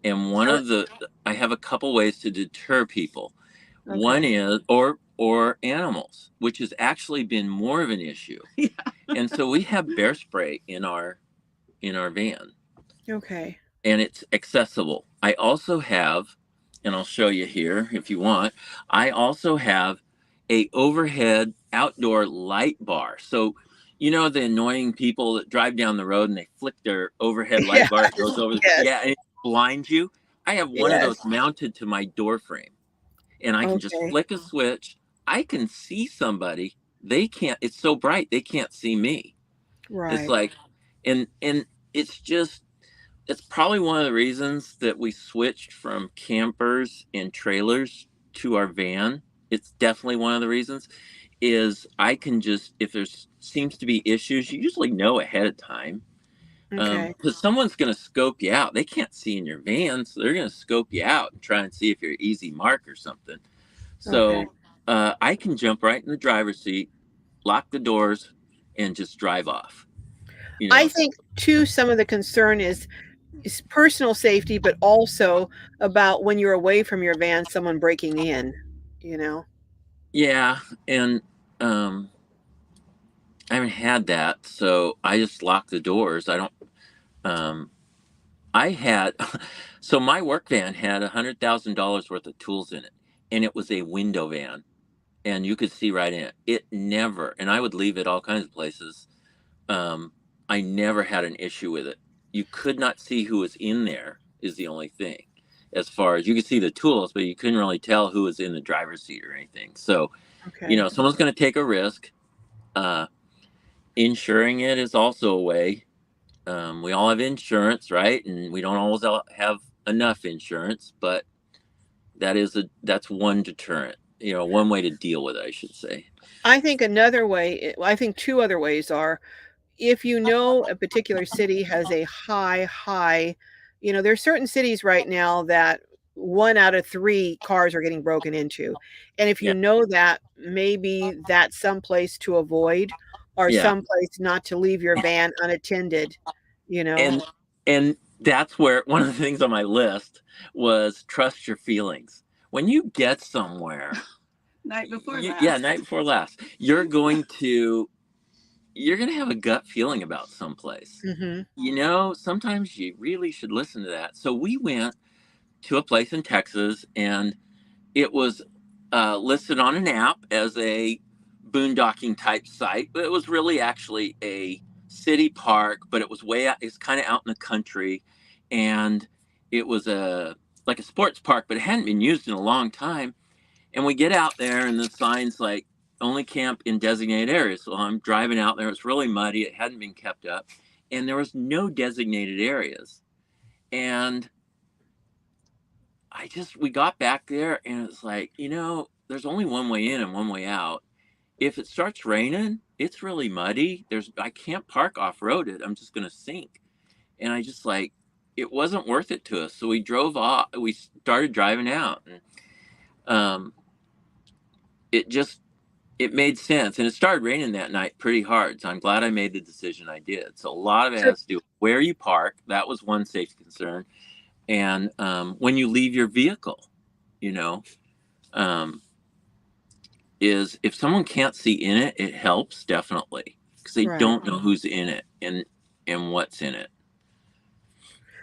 And one of the, I have a couple ways to deter people. One
Okay.
is, or animals, which has actually been more of an issue.
Yeah.
And so we have bear spray in our van,
Okay.
and it's accessible. I also have, and I'll show you here if you want, I also have a overhead outdoor light bar. So you know the annoying people that drive down the road and they flick their overhead light
Yeah.
bar, it goes over,
Yes.
yeah, and it blinds you. I have one of
Yes.
those mounted to my door frame, and I can just
Okay.
flick a switch. I can see somebody. They can't, it's so bright they can't see me. It's
Right.
like, and it's just, it's probably one of the reasons that we switched from campers and trailers to our van. It's definitely one of the reasons. Is I can just, if there's seems to be issues, you usually know ahead of time.
Okay.
Because someone's going to scope you out. They can't see in your van, so they're going to scope you out and try and see if you're an easy mark or something.
Okay.
So I can jump right in the driver's seat, lock the doors, and just drive off. You
I
know,
think too some of the concern is personal safety, but also about when you're away from your van, someone breaking in, you know?
yeah, and um, I haven't had that, so I just lock the doors. I don't. Um, I had, so my work van had $100,000 worth of tools in it, and it was a window van, and you could see right in it. It never, and I would leave it all kinds of places. Um, I never had an issue with it. You could not see who was in there, is the only thing. As far as you could see the tools, but you couldn't really tell who was in the driver's seat or anything. So,
Okay.
someone's going to take a risk. Uh, Insuring it is also a way. We all have insurance, right? And we don't always have enough insurance, but that's one deterrent. One way to deal with it, I should say.
I think another way, I think two other ways are if you know a particular city has a high, there's certain cities right now that 1 out of 3 cars are getting broken into. And if you
Yeah,
know that, maybe that's someplace to avoid or
yeah,
someplace not to leave your van unattended, you know?
and and that's where one of the things on my list was trust your feelings. When you get somewhere,
Night before last.
yeah, night before last, you're going to have a gut feeling about someplace.
Mhm.
Sometimes you really should listen to that. So we went to a place in Texas, and it was listed on an app as a boondocking type site, but it was really actually a city park, but it was way out, it's kind of out in the country, and it was like a sports park, but it hadn't been used in a long time. And we get out there, and the sign's like only camp in designated areas. So I'm driving out there. It's really muddy. It hadn't been kept up, and there was no designated areas. And we got back there, and it's like, there's only one way in and one way out. If it starts raining, it's really muddy. I can't park off road. I'm just gonna sink. And I just like, it wasn't worth it to us. So we drove off. We started driving out, and it made sense. And it started raining that night pretty hard. So I'm glad I made the decision I did. So a lot of it
So,
has to do with where you park. That was one safety concern. And when you leave your vehicle, you know, is if someone can't see in it, it helps definitely, because they
right.
don't know who's in it and what's in it.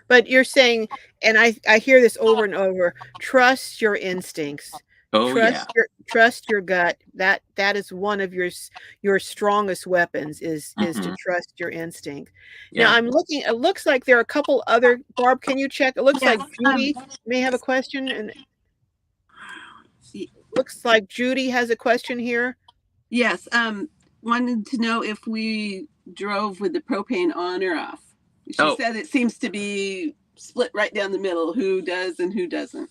But you're saying, and I hear this over and over, trust your instincts.
Oh yeah.
Trust your gut. That is one of your strongest weapons is to
Hmm.
trust your instinct. Now
Yeah.
I'm looking, it looks like there are a couple other, Barb, can you check? It looks
Yes.
like Judy may have a question, and
Y-
looks like Judy has a question here.
Yes. Wanted to know if we drove with the propane on or off. She
Oh,
said it seems to be split right down the middle, who does and who doesn't.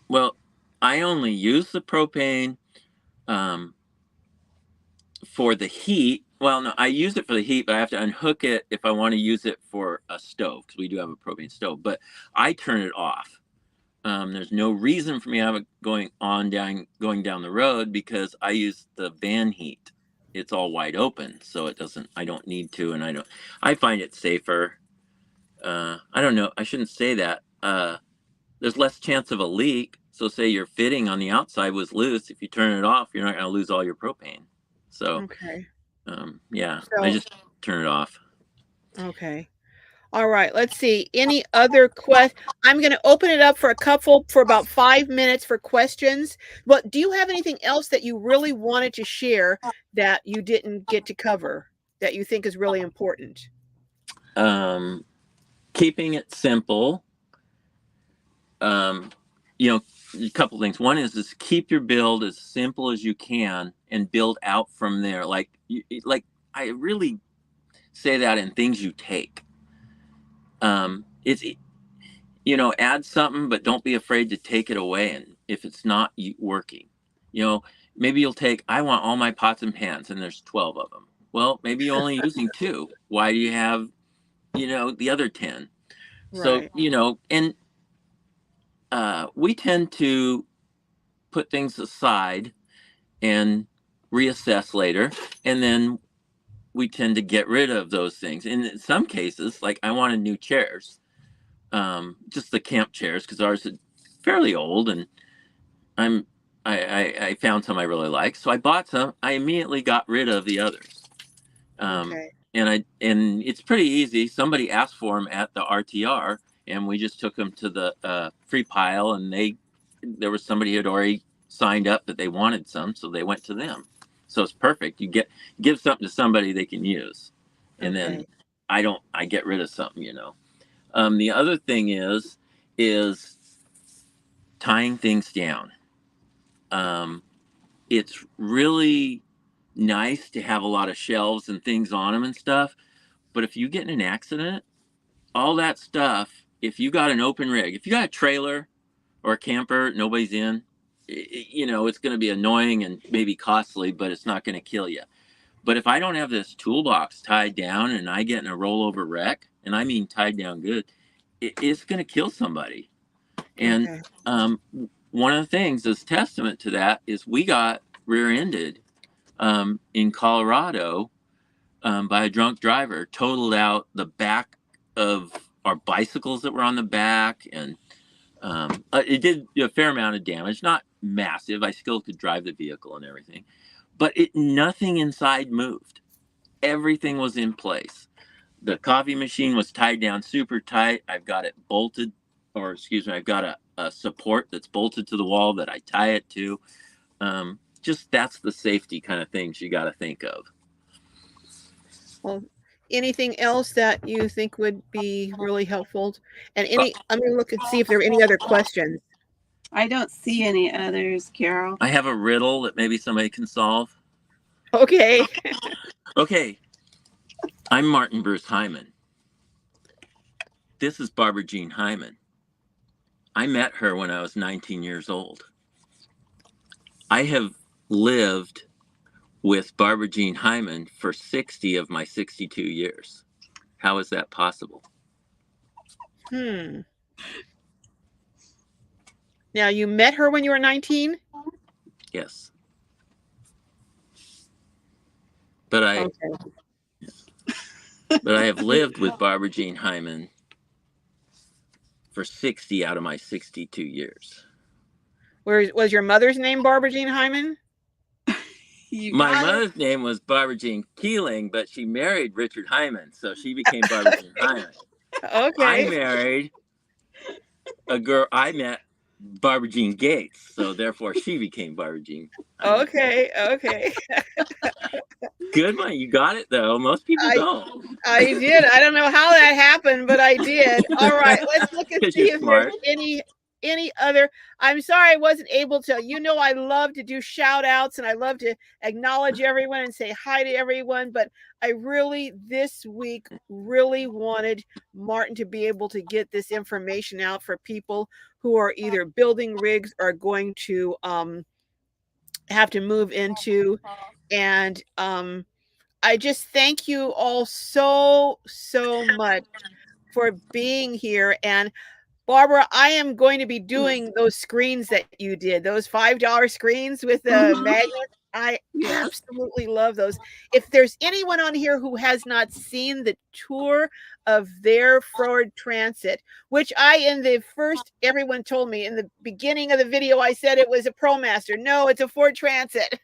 well, I only use the propane for the heat. Well, no, I use it for the heat, but I have to unhook it if I want to use it for a stove, because we do have a propane stove. But I turn it off. There's no reason for me to have it going down the road, because I use the van heat. It's all wide open, so it doesn't. I don't need to, and I don't. I find it safer. I don't know. I shouldn't say that. There's less chance of a leak. So, say your fitting on the outside was loose. If you turn it off, you're not going to lose all your propane. So,
Okay.
yeah, I
So,
just turn it off.
okay. All right, let's see. Any other I'm going to open it up for about 5 minutes for questions. But do you have anything else that you really wanted to share that you didn't get to cover that you think is really important?
Keeping it simple. Um, a couple things. One is keep your build as simple as you can and build out from there. Like I really say that in things you take. It's add something, but don't be afraid to take it away. And if it's not working, maybe you'll take. I want all my pots and pans, and there's 12 of them. Well, maybe you're only using 2. Why do you have, the other 10? So
Right.
and we tend to put things aside and reassess later, and then we tend to get rid of those things. And in some cases, like I wanted new chairs, just the camp chairs, because ours is fairly old, and I'm I found some I really like, so I bought some. I immediately got rid of the others,
Okay.
and it's pretty easy. Somebody asked for them at the RTR, and we just took them to the free pile, and there was somebody who had already signed up that they wanted some, so they went to them. So it's perfect. You give something to somebody they can use, and then
Okay.
I get rid of something. The other thing is tying things down. It's really nice to have a lot of shelves and things on them and stuff, but if you get in an accident, all that stuff, if you got an open rig, if you got a trailer or a camper, nobody's in, it's going to be annoying and maybe costly, but it's not going to kill you. But if I don't have this toolbox tied down and I get in a rollover wreck, and I mean tied down good, it's going to kill somebody. And
Okay.
one of the things that's testament to that is we got rear-ended in Colorado by a drunk driver, totaled out the back of our bicycles that were on the back, and it did a fair amount of damage, not massive. I still could drive the vehicle and everything, but nothing inside moved. Everything was in place. The coffee machine was tied down super tight. I've got it bolted, or excuse me, I've got a support that's bolted to the wall that I tie it to. Just that's the safety kind of things you got to think of.
Well, anything else that you think would be really helpful? And
Uh,
I'm going to look and see if there are any other questions.
I don't see any others, Carol.
I have a riddle that maybe somebody can solve.
Okay.
Okay, I'm Martin Bruce Hyman. This is Barbara Jean Hyman. I met her when I was 19 years old. I have lived with Barbara Jean Hyman for 60 of my 62 years. How is that possible?
Now, you met her when you were 19?
Yes. But I have lived with Barbara Jean Hyman for 60 out of my 62 years.
Was your mother's name Barbara Jean Hyman?
My mother's name was Barbara Jean Keeling, but she married Richard Hyman, so she became Barbara Jean Hyman.
Okay.
I married a girl. I met Barbara Jean Gates, so therefore she became Barbara Jean Hyman.
Okay.
Good one. You got it, though. Most people don't.
I did. I don't know how that happened, but I did. All right. Let's look and see if
smart.
there's any other. I'm sorry I wasn't able to. I love to do shout outs and I love to acknowledge everyone and say hi to everyone. But I really, this week, wanted Martin to be able to get this information out for people who are either building rigs or going to have to move into. And I just thank you all so much for being here. And Barbara, I am going to be doing those screens that you did, those $5 screens with the magnets. I absolutely love those. If there's anyone on here who has not seen the tour of their Ford Transit, which everyone told me in the beginning of the video, I said it was a ProMaster. No, it's a Ford Transit.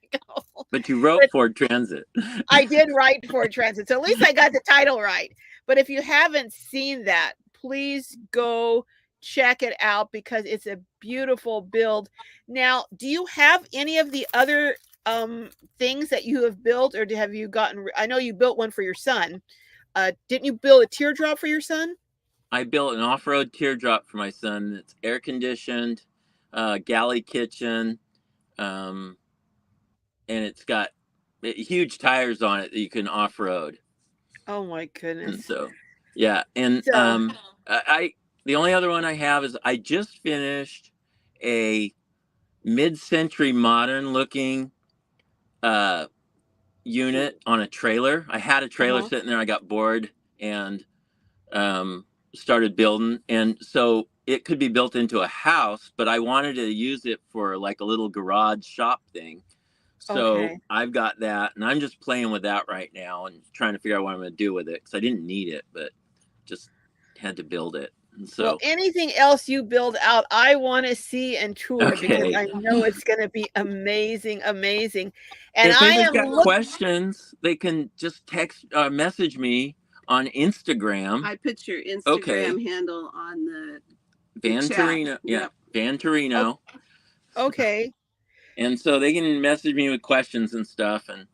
But you wrote Ford Transit.
I did write Ford Transit, so at least I got the title right. But if you haven't seen that, please go check it out because it's a beautiful build. Now, do you have any of the other things that you have built, or have you gotten? I know you built one for your son. Didn't you build a teardrop for your son?
I built an off-road teardrop for my son. It's air conditioned, galley kitchen, and it's got huge tires on it that you can off-road.
Oh my goodness!
And so, yeah, and the only other one I have is I just finished a mid-century modern-looking unit on a trailer. I had a trailer sitting there. I got bored and started building, and so it could be built into a house, but I wanted to use it for like a little garage shop thing. So I've got that, and I'm just playing with that right now and trying to figure out what I'm going to do with it because I didn't need it, but just had to build it. And so,
well, anything else you build out, I want to see and tour because I know it's going to be amazing. And
if anybody's got questions, they can just message me on Instagram.
I put your Instagram handle on the
Van Torino. Yeah, Van Torino.
Okay.
And so they can message me with questions and stuff. And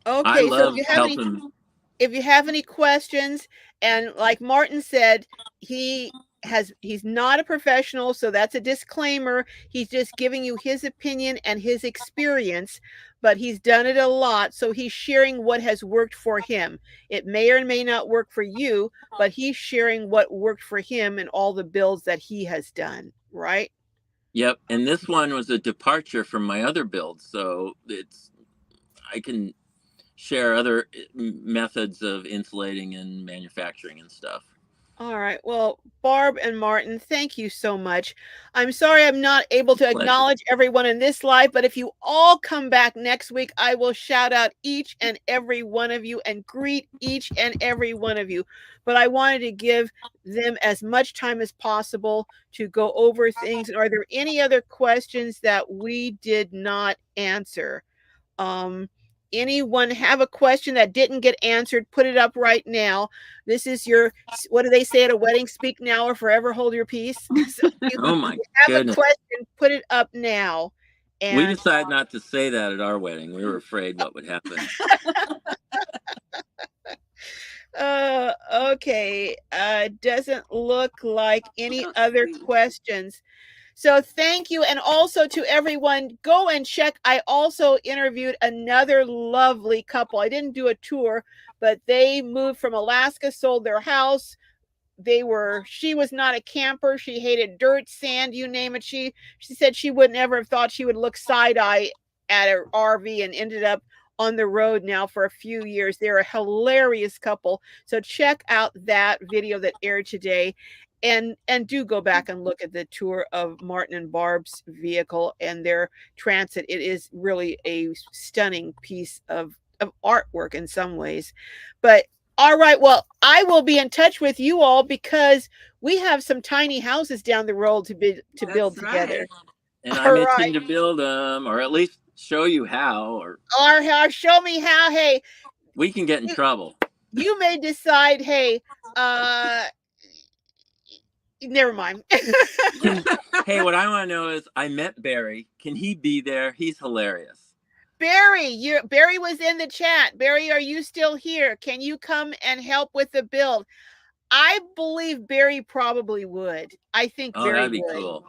I love helping. If you have any questions, and like Martin said, he's not a professional, so that's a disclaimer. He's just giving you his opinion and his experience, but he's done it a lot, so he's sharing what has worked for him. It may or may not work for you, but he's sharing what worked for him and all the builds that he has done, right?
Yep, and this one was a departure from my other builds, so I can share other methods of insulating and manufacturing and stuff. All
right. Well, Barb and Martin, thank you so much. I'm sorry I'm not able to acknowledge everyone in this live, but if you all come back next week, I will shout out each and every one of you and greet each and every one of you. But I wanted to give them as much time as possible to go over things. Are there any other questions that we did not answer? Anyone have a question that didn't get answered, put it up right now. This is your, what do they say at a wedding? Speak now or forever hold your peace. So
oh my
goodness. A question, put it up now.
And we decided not to say that at our wedding. We were afraid what would happen.
Okay. Doesn't look like any other questions. So thank you. And also to everyone, go and check. I also interviewed another lovely couple. I didn't do a tour, but they moved from Alaska, sold their house. She was not a camper. She hated dirt, sand, you name it. She said she would never have thought she would look side eye at her RV and ended up on the road now for a few years. They're a hilarious couple. So check out that video that aired today. And do go back and look at the tour of Martin and Barb's vehicle and their transit. It is really a stunning piece of artwork in some ways. But all right, well, I will be in touch with you all because we have some tiny houses down the road to build together.
And I'm itching to build them, or at least show you how, or
show me how. Hey,
we can get in trouble.
You may decide, hey, never mind.
Hey, what I want to know is, I met Barry. Can he be there? He's hilarious.
Barry, Barry was in the chat. Barry, are you still here? Can you come and help with the build? I believe Barry probably would. I think Barry
that'd be
would.
Cool.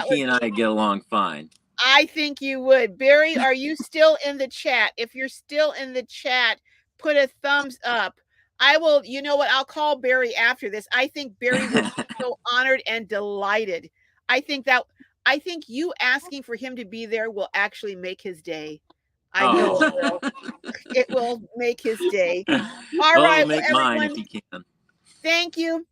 He and I get along fine.
I think you would. Barry, are you still in the chat? If you're still in the chat, put a thumbs up. I will, you know what? I'll call Barry after this. I think Barry would be so honored and delighted. I think you asking for him to be there will actually make his day. I know it will. It will make his day. All right,
it'll make mine if he can.
Thank you.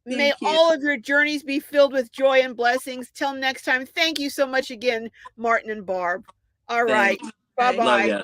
May all of your journeys be filled with joy and blessings. Till next time, thank you so much again, Martin and Barb. All right. Bye-bye.